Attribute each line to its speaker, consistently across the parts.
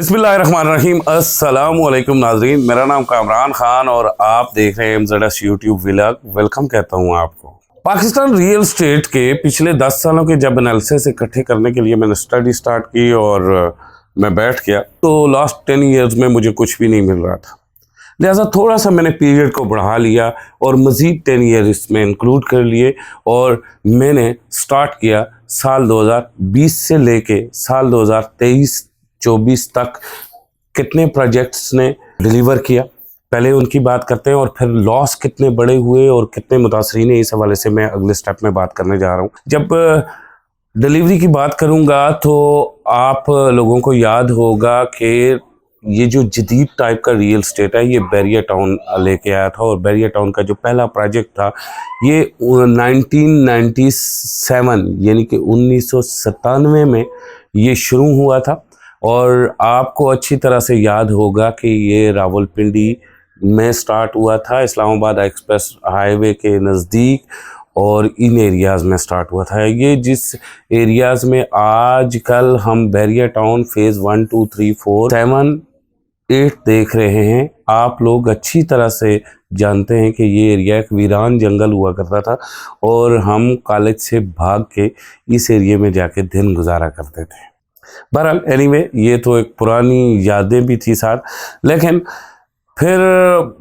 Speaker 1: बिस्मिल्लाहिर्रहमानिर्रहीम। अस्सलामुअलैकुम नाजरीन, मेरा नाम कामरान खान और आप देख रहे हैं MZS यूट्यूब व्लॉग। वेलकम कहता हूं आपको। पाकिस्तान रियल स्टेट के पिछले 10 सालों के जब एनालिसिस इकट्ठे करने के लिए मैंने स्टडी स्टार्ट की और मैं बैठ गया तो लास्ट 10 ईयर्स में मुझे कुछ भी नहीं मिल रहा था। लिहाजा थोड़ा सा मैंने पीरियड को बढ़ा लिया और मज़ीद 10 ईयर इसमें इंक्लूड कर लिए और मैंने स्टार्ट किया साल 2020 से लेके साल 2023-24 तक कितने प्रोजेक्ट्स ने डिलीवर किया, पहले उनकी बात करते हैं और फिर लॉस कितने बड़े हुए और कितने मुतासरीन हैं। इस हवाले से मैं अगले स्टेप में बात करने जा रहा हूँ। जब डिलीवरी की बात करूँगा तो आप लोगों को याद होगा कि ये जो जदीद टाइप का रियल स्टेट है ये बैरिया टाउन लेके आया था और बैरिया टाउन का जो पहला प्रोजेक्ट था ये 1997 यानी कि 1997 में ये शुरू हुआ था। और आपको अच्छी तरह से याद होगा कि ये रावलपिंडी में स्टार्ट हुआ था, इस्लामाबाद एक्सप्रेस हाईवे के नज़दीक और इन एरियाज़ में स्टार्ट हुआ था। ये जिस एरियाज़ में आज कल हम बैरिया टाउन फेज़ 1, 2, 3, 4, 7, 8 देख रहे हैं, आप लोग अच्छी तरह से जानते हैं कि ये एरिया एक वीरान जंगल हुआ करता था और हम कॉलेज से भाग के इस एरिया में जाके दिन गुजारा करते थे। बहरहाल एनीवे ये तो एक पुरानी यादें भी थी साथ, लेकिन फिर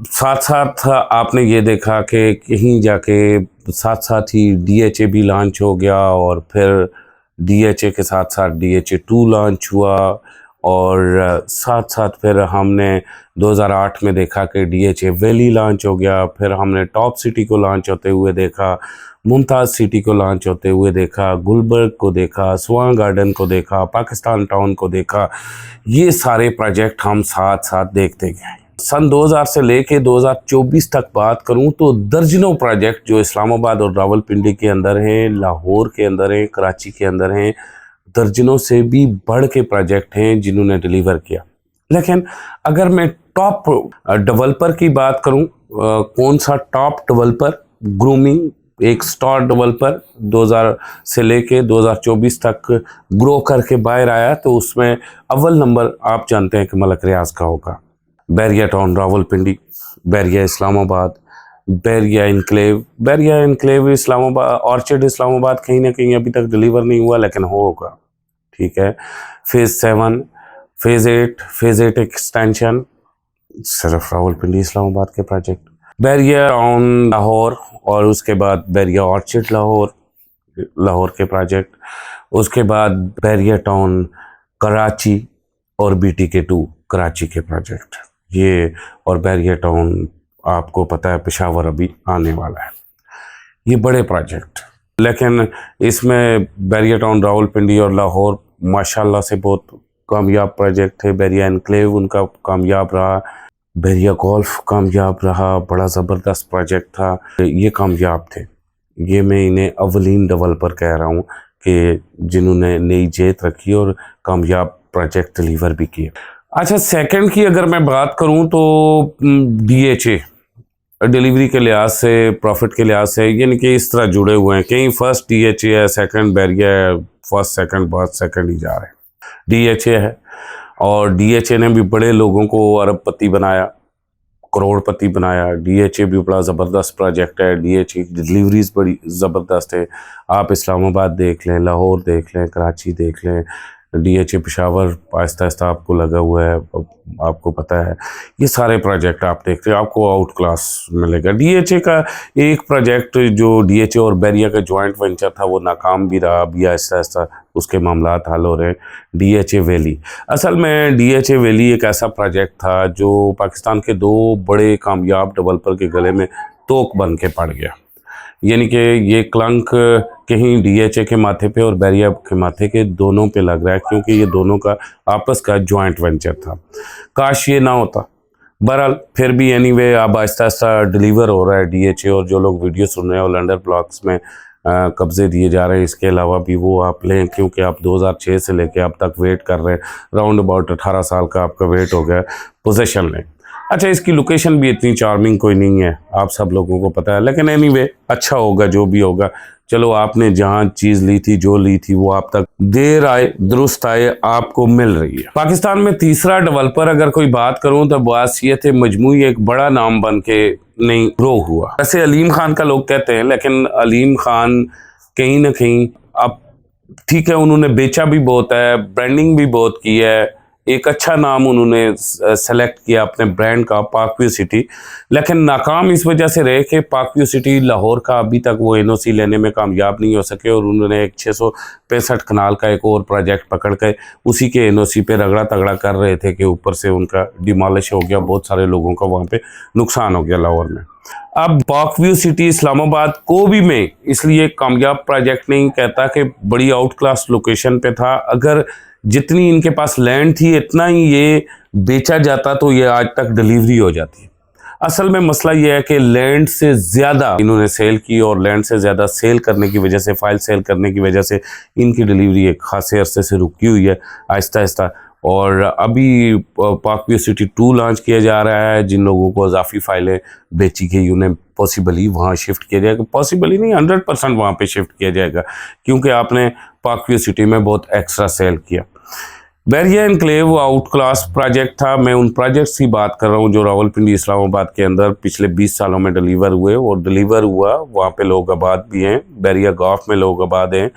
Speaker 1: साथ साथ आपने ये देखा कि कहीं जाके साथ साथ ही DHA भी लॉन्च हो गया और फिर DHA के साथ साथ DHA2 लॉन्च हुआ और साथ साथ फिर हमने 2008 में देखा कि DHA वैली लॉन्च हो गया। फिर हमने टॉप सिटी को लॉन्च होते हुए देखा, मुमताज़ सिटी को लॉन्च होते हुए देखा, गुलबर्ग को देखा, स्वां गार्डन को देखा, पाकिस्तान टाउन को देखा। ये सारे प्रोजेक्ट हम साथ साथ देखते गए। सन 2000 से लेके 2024 तक बात करूं तो दर्जनों प्रोजेक्ट जो इस्लामाबाद और रावलपिंडी के अंदर हैं, लाहौर के अंदर हैं, कराची के अंदर हैं, दर्जनों से भी बढ़ के प्रोजेक्ट हैं जिन्होंने डिलीवर किया। लेकिन अगर मैं टॉप डेवलपर की बात करूं, कौन सा टॉप डेवलपर ग्रूमिंग एक स्टार डेवलपर 2000 से लेके 2024 तक ग्रो करके बाहर आया तो उसमें अव्वल नंबर आप जानते हैं कि मलक रियाज का होगा। Bahria town Rawalpindi, Bahria Islamabad, Bahria enclave Islamabad, orchid Islamabad कहीं ना कहीं अभी तक डिलीवर नहीं हुआ लेकिन होगा, ठीक है। फेज़ 7, फेज़ 8 एक्सटेंशन सिर्फ रावलपिंडी इस्लामाबाद के प्रोजेक्ट, बैरिया टाउन लाहौर और उसके बाद बैरिया ऑर्चिड लाहौर के प्रोजेक्ट, उसके बाद बैरिया टाउन कराची और BTK2 कराची के प्रोजेक्ट, ये और बैरिया टाउन आपको पता है पेशावर अभी आने वाला है। ये बड़े प्रोजेक्ट, लेकिन इसमें बैरिया टाउन रावलपिंडी और लाहौर माशाल्लाह से बहुत कामयाब प्रोजेक्ट थे। बैरिया एनक्लेव उनका कामयाब रहा, बैरिया गोल्फ कामयाब रहा, बड़ा ज़बरदस्त प्रोजेक्ट था, ये कामयाब थे। ये मैं इन्हें अवलीन डेवलपर कह रहा हूँ कि जिन्होंने नई जेत रखी और कामयाब प्रोजेक्ट डिलीवर भी किए। अच्छा, सेकंड की अगर मैं बात करूं तो DHA डिलीवरी के लिहाज से, प्रॉफिट के लिहाज से यानी कि इस तरह जुड़े हुए हैं। कहीं फर्स्ट DHA है, सेकंड बैरिया है, फर्स्ट सेकंड बहुत सेकंड ही जा रहे हैं। DHA है और DHA ने भी बड़े लोगों को अरबपति बनाया, करोड़पति बनाया। DHA भी बड़ा ज़बरदस्त प्रोजेक्ट है, DHA की डिलीवरीज बड़ी ज़बरदस्त है। आप इस्लामाबाद देख लें, लाहौर देख लें, कराची देख लें, DHA पेशावर आहिस्ता आहिस्ता आपको लगा हुआ है, आपको पता है। ये सारे प्रोजेक्ट आप देखते हैं, आपको आउट क्लास मिलेगा। DHA का एक प्रोजेक्ट जो DHA और बैरिया का जॉइंट वेंचर था वो नाकाम भी रहा, अभी आहिस्ता आहिस्ता उसके मामलात हल हो रहे हैं। DHA वैली, असल में DHA वैली एक ऐसा प्रोजेक्ट था जो पाकिस्तान के 2 बड़े कामयाब डेवलपर के गले में तोक बन के पड़ गया। यानी कि ये क्लंक कहीं DHA के माथे पे और बैरिया के माथे के दोनों पे लग रहा है, क्योंकि ये दोनों का आपस का जॉइंट वेंचर था। काश ये ना होता। बहरहाल फिर भी एनीवे अब आहिस्ता आहिस्ता डिलीवर हो रहा है DHA और जो लोग वीडियो सुन रहे हैं और लंडर ब्लॉक्स में कब्जे दिए जा रहे हैं। इसके अलावा भी वो आप लें, क्योंकि आप 2006 से लेके अब तक वेट कर रहे हैं, राउंड अबाउट 18 साल का आपका वेट हो गया पोजीशन लें। अच्छा, इसकी लोकेशन भी इतनी चार्मिंग कोई नहीं है, आप सब लोगों को पता है, लेकिन एनीवे अच्छा होगा जो भी होगा। चलो, आपने जहां चीज ली थी, जो ली थी, वो आप तक देर आए दुरुस्त आए आपको मिल रही है। पाकिस्तान में तीसरा डेवलपर अगर कोई बात करूं तो बात ये थे, मजमूई एक बड़ा नाम बन के नहीं ग्रो हुआ। वैसे अलीम खान का लोग कहते हैं, लेकिन अलीम खान कहीं ना कहीं, अब ठीक है, उन्होंने बेचा भी बहुत है, ब्रांडिंग भी बहुत की है, एक अच्छा नाम उन्होंने सेलेक्ट किया अपने ब्रांड का, पाकव्यू सिटी, लेकिन नाकाम इस वजह से रहे कि पाकव्यू सिटी लाहौर का अभी तक वो एनओसी लेने में कामयाब नहीं हो सके, और उन्होंने एक 665 कनाल का एक और प्रोजेक्ट पकड़ के उसी के एनओसी पे रगड़ा तगड़ा कर रहे थे कि ऊपर से उनका डिमोलिश हो गया, बहुत सारे लोगों का वहाँ पे नुकसान हो गया लाहौर में। अब पाकव्यू सिटी इस्लामाबाद को भी मैं इसलिए कामयाब प्रोजेक्ट नहीं कहता कि बड़ी आउट क्लास लोकेशन पे था। अगर जितनी इनके पास लैंड थी इतना ही ये बेचा जाता तो ये आज तक डिलीवरी हो जाती। असल में मसला ये है कि लैंड से ज़्यादा इन्होंने सेल की, और लैंड से ज़्यादा सेल करने की वजह से, फाइल सेल करने की वजह से इनकी डिलीवरी एक खासे अरसे से रुकी हुई है आहिस्ता आहिस्ता। और अभी पाकव्यू सिटी 2 लॉन्च किया जा रहा है। जिन लोगों को इजाफी फाइलें बेची गई उन्हें पॉसिबली वहाँ शिफ्ट किया जाएगा, पॉसिबली नहीं 100% वहाँ पे शिफ्ट किया जाएगा, क्योंकि आपने पाकव्यू सिटी में बहुत एक्स्ट्रा सेल किया। Bahria enclave outclass project था। मैं उन प्रोजेक्ट्स की बात कर रहा हूँ जो रावलपिंडी इस्लामाबाद के अंदर पिछले 20 सालों में डिलीवर हुए, और डिलीवर हुआ वहाँ पे लोग आबाद भी हैं। बैरिया गाँव में लोग आबाद हैं।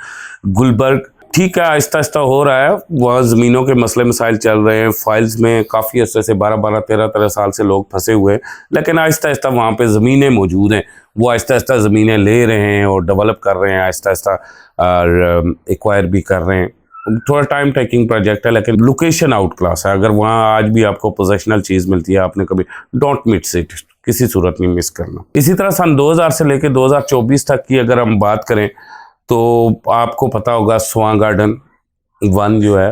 Speaker 1: गुलबर्ग ठीक है, आहिस्ता आहिस्ता हो रहा है, वहाँ ज़मीनों के मसले मसाइल चल रहे हैं। फाइल्स में काफ़ी अर्से से 12-12, 13-13 साल से लोग फंसे हुए हैं, लेकिन आहिस्ता आहिस्ता वहाँ पे ज़मीनें मौजूद हैं। वो आहिस्ता आहिस्ता ज़मीनें ले रहे हैं और डेवलप कर रहे हैं, आहिस्ता आहिस्ता और एक्वायर भी कर रहे हैं। थोड़ा टाइम टेकिंग प्रोजेक्ट है, लेकिन लोकेशन आउट क्लास है। अगर वहाँ आज भी आपको पोजेशनल चीज़ मिलती है, आपने कभी डोंट मिस इट, किसी सूरत नहीं मिस करना। इसी तरह सन 2000 से लेकर 2024 तक की अगर हम बात करें तो आपको पता होगा स्वां गार्डन 1 जो है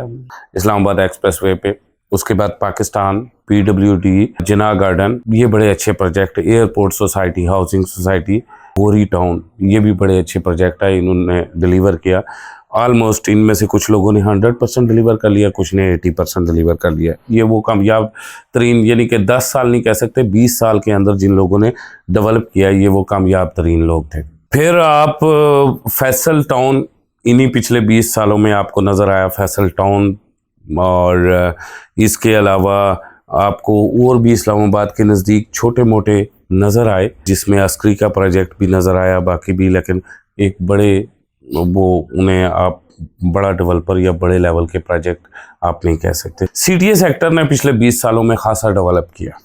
Speaker 1: इस्लामाबाद एक्सप्रेसवे पे, उसके बाद पाकिस्तान, PWD, जिना गार्डन, ये बड़े अच्छे project. Airport society, housing society, गोरी टाउन, ये भी बड़े अच्छे प्रोजेक्ट है, इन्होंने डिलीवर किया। ऑलमोस्ट इनमें से कुछ लोगों ने 100% डिलीवर कर लिया, कुछ ने 80% डिलीवर कर लिया। ये वो कामयाब तरीन, यानी कि 10 साल नहीं कह सकते, 20 साल के अंदर जिन लोगों ने डेवलप किया, ये वो कामयाब तरीन लोग थे। फिर आप फैसल टाउन, इन्हीं पिछले 20 सालों में आपको नज़र आया फैसल टाउन, और इसके अलावा आपको और भी इस्लामाबाद के नज़दीक छोटे मोटे नज़र आए, जिसमें अस्करी का प्रोजेक्ट भी नज़र आया, बाकी भी, लेकिन एक बड़े वो उन्हें आप बड़ा डेवलपर या बड़े लेवल के प्रोजेक्ट आप नहीं कह सकते। CTA सेक्टर ने पिछले 20 सालों में खासा डेवलप किया।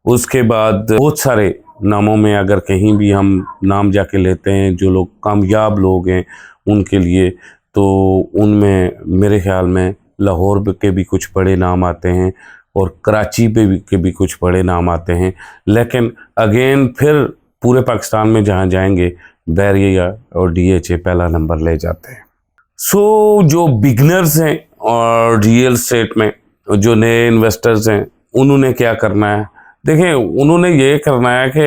Speaker 1: उसके बाद बहुत सारे नामों में अगर कहीं भी हम नाम जाके लेते हैं जो लोग कामयाब लोग हैं उनके लिए, तो उनमें मेरे ख्याल में लाहौर के भी कुछ बड़े नाम आते हैं और कराची के भी कुछ बड़े नाम आते हैं। लेकिन अगेन फिर पूरे पाकिस्तान में जहाँ जाएंगे बैरिया और DHA पहला नंबर ले जाते हैं। सो जो बिगनर्स हैं और रियल एस्टेट में जो नए इन्वेस्टर्स हैं, उन्होंने क्या करना है? देखें, उन्होंने ये करना है कि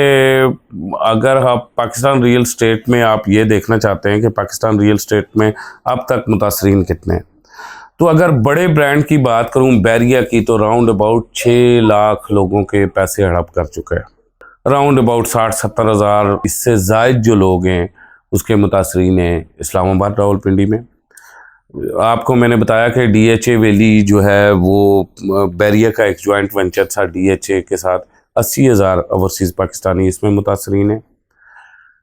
Speaker 1: अगर आप पाकिस्तान रियल एस्टेट में आप ये देखना चाहते हैं कि पाकिस्तान रियल एस्टेट में अब तक मुतासरीन कितने हैं, तो अगर बड़े ब्रांड की बात करूं बैरिया की, तो राउंड अबाउट 6 लाख लोगों के पैसे हड़प कर चुका है। राउंड अबाउट 60-70 हज़ार इससे ज़ायद जो लोग हैं उसके मुतासरीन हैं इस्लामाबाद रावलपिंडी में। आपको मैंने बताया कि DHA वैली जो है वो बैरिया का एक जॉइंट वेंचर था DHA के साथ। 80,000 ओवरसीज़ पाकिस्तानी इसमें मुतासरीन हैं।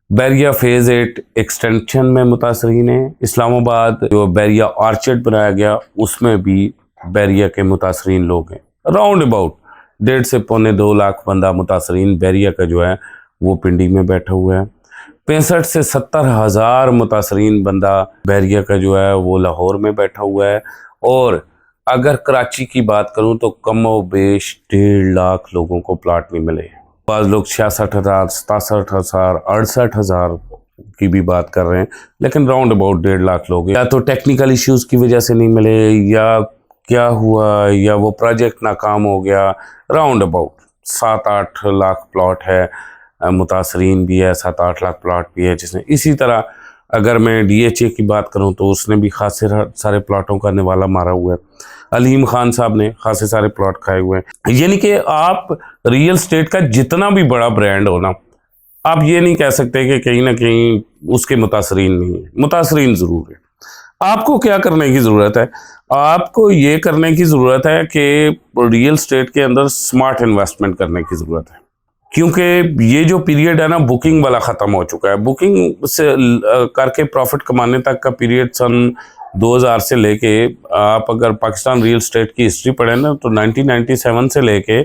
Speaker 1: बैरिया फेज़ 8 एक्सटेंशन में मुतासरीन हैं। इस्लामाबाद जो बैरिया आर्चर्ड बनाया गया उसमें भी बैरिया के मुतासरीन लोग हैं। राउंड अबाउट 1.5 से पौने 2 लाख बंदा मुतासरीन बैरिया का जो है वो पिंडी में बैठा हुआ है। 65 से 70 हज़ार मुतासरीन बंदा बैरिया का जो है वो लाहौर में बैठा हुआ है। और अगर कराची की बात करूं तो कम व बेश 1.5 लाख लोगों को प्लाट नहीं मिले। बाज़ लोग 66,000, 67,000, 68,000 की भी बात कर रहे हैं, लेकिन राउंड अबाउट 1.5 लाख लोग या तो टेक्निकल इश्यूज़ की वजह से नहीं मिले, या क्या हुआ, या वो प्रोजेक्ट नाकाम हो गया। राउंड अबाउट 7-8 लाख प्लॉट है, मुतासरीन भी है, 7-8 लाख प्लॉट भी है जिसमें। इसी तरह अगर मैं DHA की बात करूं तो उसने भी खासे सारे प्लॉटों का निवाला मारा हुआ है। अलीम खान साहब ने खासे सारे प्लॉट खाए हुए हैं। यानी कि आप रियल स्टेट का जितना भी बड़ा ब्रांड हो ना, आप ये नहीं कह सकते कि कहीं ना कहीं उसके मुतासरीन नहीं है, मुतासरीन ज़रूर है। आपको क्या करने की ज़रूरत है? आपको ये करने की ज़रूरत है कि रियल स्टेट के अंदर स्मार्ट इन्वेस्टमेंट करने की ज़रूरत है, क्योंकि ये जो पीरियड है ना, बुकिंग वाला ख़त्म हो चुका है। बुकिंग से करके प्रॉफिट कमाने तक का पीरियड सन 2000 से लेके, आप अगर पाकिस्तान रियल स्टेट की हिस्ट्री पढ़ें ना, तो 1997 से लेके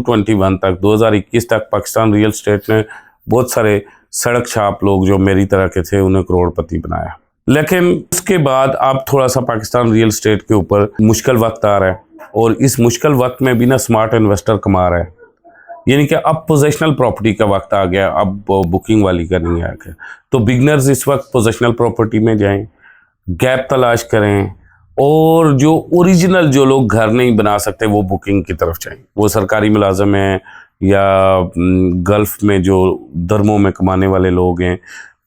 Speaker 1: 21 तक, 2021 तक पाकिस्तान रियल स्टेट ने बहुत सारे सड़क छाप लोग जो मेरी तरह के थे उन्हें करोड़पति बनाया। लेकिन उसके बाद अब थोड़ा सा पाकिस्तान रियल स्टेट के ऊपर मुश्किल वक्त आ रहा है, और इस मुश्किल वक्त में भी ना स्मार्ट इन्वेस्टर कमा रहा है। यानी कि अब पोजेशनल प्रॉपर्टी का वक्त आ गया, अब बुकिंग वाली का नहीं आ गया। तो बिगनर्स इस वक्त पोजेशनल प्रॉपर्टी में जाएं, गैप तलाश करें, और जो ओरिजिनल जो लोग घर नहीं बना सकते वो बुकिंग की तरफ जाएं। वो सरकारी मुलाजम हैं या गल्फ में जो दरमों में कमाने वाले लोग हैं,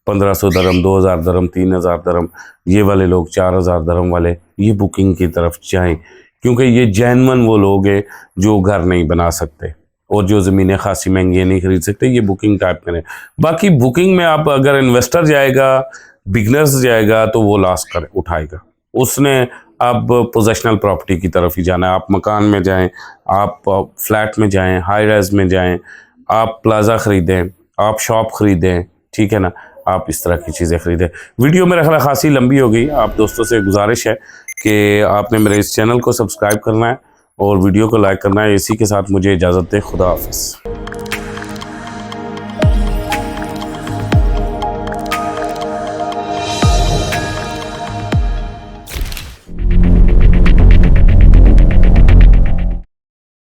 Speaker 1: 1500 दरम, 2000 दरम, 3000 दरम, ये वाले लोग 4000 दरम वाले, ये बुकिंग की तरफ जाएं, क्योंकि ये जेन्युइन वो लोग हैं जो घर नहीं बना सकते और जो ज़मीनें खासी महंगी नहीं खरीद सकते, ये बुकिंग टाइप में है। बाकी बुकिंग में आप अगर इन्वेस्टर जाएगा, बिगनर्स जाएगा, तो वो लॉस कर उठाएगा। उसने अब पोजेशनल प्रॉपर्टी की तरफ ही जाना है। आप मकान में जाएं, आप फ्लैट में जाएं, हाई राइज में जाएं, आप प्लाजा ख़रीदें, आप शॉप ख़रीदें, ठीक है ना, आप इस तरह की चीज़ें ख़रीदें। वीडियो मेरा ख्याल खासी लंबी हो गई। आप दोस्तों से गुजारिश है कि आपने मेरे इस चैनल को सब्सक्राइब करना है और वीडियो को लाइक करना है। इसी के साथ मुझे इजाज़त दें। खुदा हाफिज़।